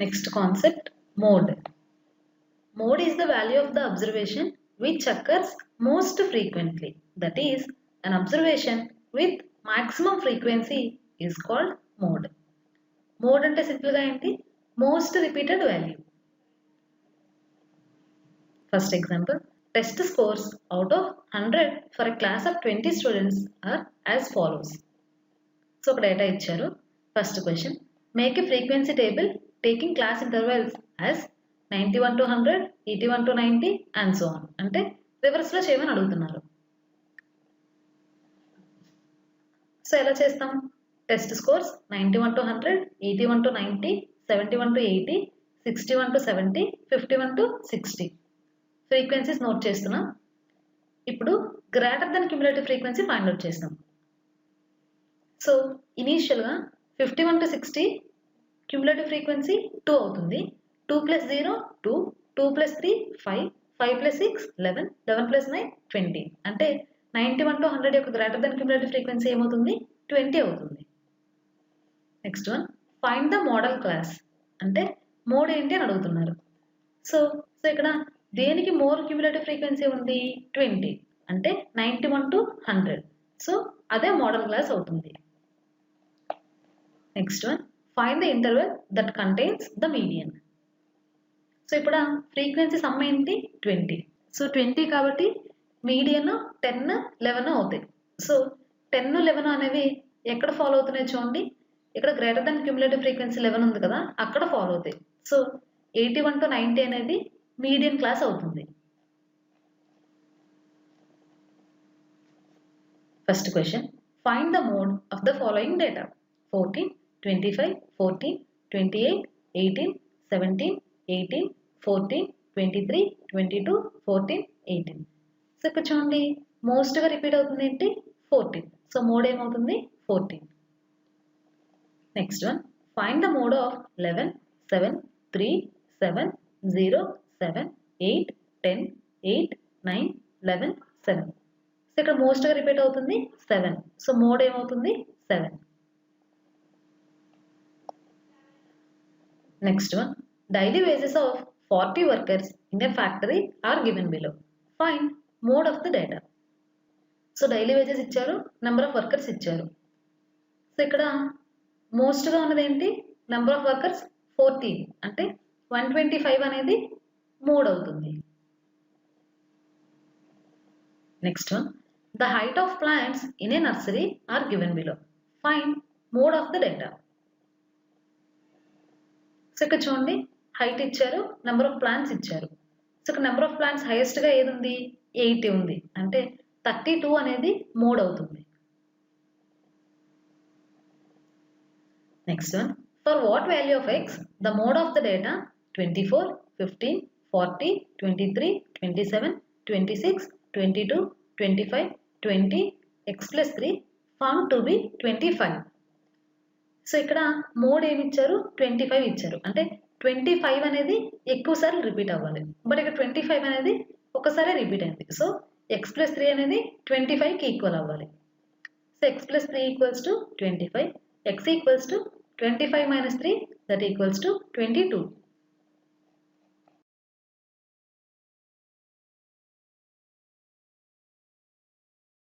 Next concept, mode. Mode is the value of the observation which occurs most frequently. That is, an observation with maximum frequency is called mode. Mode ante simple ga enti most repeated value. First example, test scores out of 100 for a class of 20 students are as follows. So data icharu. First question, make a frequency table taking class intervals as 91 to 100, 81 to 90 and so on. అంటే reverse లో చేయమని అడుగుతున్నారు. So ఎలా చేస్తాం? Test scores 91 to 100, 81 to 90, 71 to 80, 61 to 70, 51 to 60. Frequencies note చేస్తున్నాం. ఇప్పుడు greater than cumulative frequency find out చేస్తాం. So ఇనీషియల్గా 51 to 60 క్యుములేటివ్ ఫ్రీక్వెన్సీ 2 అవుతుంది. 2 plus 0, 2, 2 plus 3, 5, 5 plus 6, 11, 11 plus 9, 20. అంటే 91 to 100 యొక్క గ్రేటర్ దెన్ క్యుములేటివ్ ఫ్రీక్వెన్సీ ఏమవుతుంది? 20 అవుతుంది. Next one, find the modal class. అంటే మోడ్ ఏంటి అని అడుగుతున్నారు. సో ఇక్కడ దేనికి మోర్ క్యుములేటివ్ ఫ్రీక్వెన్సీ ఉంది? 20. అంటే 91 to 100. సో అదే మోడల్ క్లాస్ అవుతుంది. Next one, find the interval that contains the median. So ఇప్పుడు ఫ్రీక్వెన్సీ సమ్ ఏంటి? 20. సో 20 కాబట్టి మీడియన్ 10, 11 అవుతాయి. సో 10, 11 అనేవి ఎక్కడ ఫాలో అవుతున్నాయి చూడండి. ఇక్కడ గ్రేటర్ దెన్ క్యుములేటివ్ ఫ్రీక్వెన్సీ 11 ఉంది కదా, అక్కడ ఫాలో అవుతాయి. సో 81 to 90 అనేది మీడియన్ క్లాస్ అవుతుంది. First question, find the mode of the following data. 14, 25, 14, 28, 18, 17, 18, 14, 23, 22, 14, 18. So ఇక్కడ చూడండి మోస్ట్గా రిపీట్ అవుతుంది ఏంటి? 14. సో మోడ్ ఏమవుతుంది? 14. Next one, find the mode of 11, 7, 3, 7, 0, 7, 8, 10, 8, 9, 11, 7. So ఇక్కడ మోస్ట్గా రిపీట్ అవుతుంది 7. సో మోడ్ ఏమవుతుంది? 7. Next one, daily wages of 40 workers in a factory are given below. Find mode of the data. So daily wages ఇచ్చారు, number of workers ఇచ్చారు. So ఇక్కడ మోస్ట్గా ఉన్నది ఏంటి? Number of workers 14. అంటే 125 అనేది మోడ్ అవుతుంది. Next one, the height of plants in a nursery are given below. Find mode of the data. So ఇక్కడ చూడండి హైట్ ఇచ్చారు, నెంబర్ ఆఫ్ ప్లాంట్స్ ఇచ్చారు. సో ఇక్కడ నెంబర్ ఆఫ్ ప్లాంట్స్ హైయెస్ట్గా ఏది ఉంది? 80 ఉంది. అంటే 32 అనేది మోడ్ అవుతుంది. Next one, for what value of X the mode of the data 24, 15, 40, 23, 27, 26, 22, 25, 20, x plus 3 found to be 25. So ఇక్కడ మోడ్ ఏమి ఇచ్చారు? 25 ఇచ్చారు. అంటే 25 అనేది ఎక్కువ సార్లు రిపీట్ అవ్వాలి. బట్ ఇక్కడ 25 అనేది ఒకసారి రిపీట్ అయింది. సో x plus 3 అనేది 25కి ఈక్వల్ అవ్వాలి. So x plus 3 equals to 25, x equals to 25 minus 3 that equals to 22.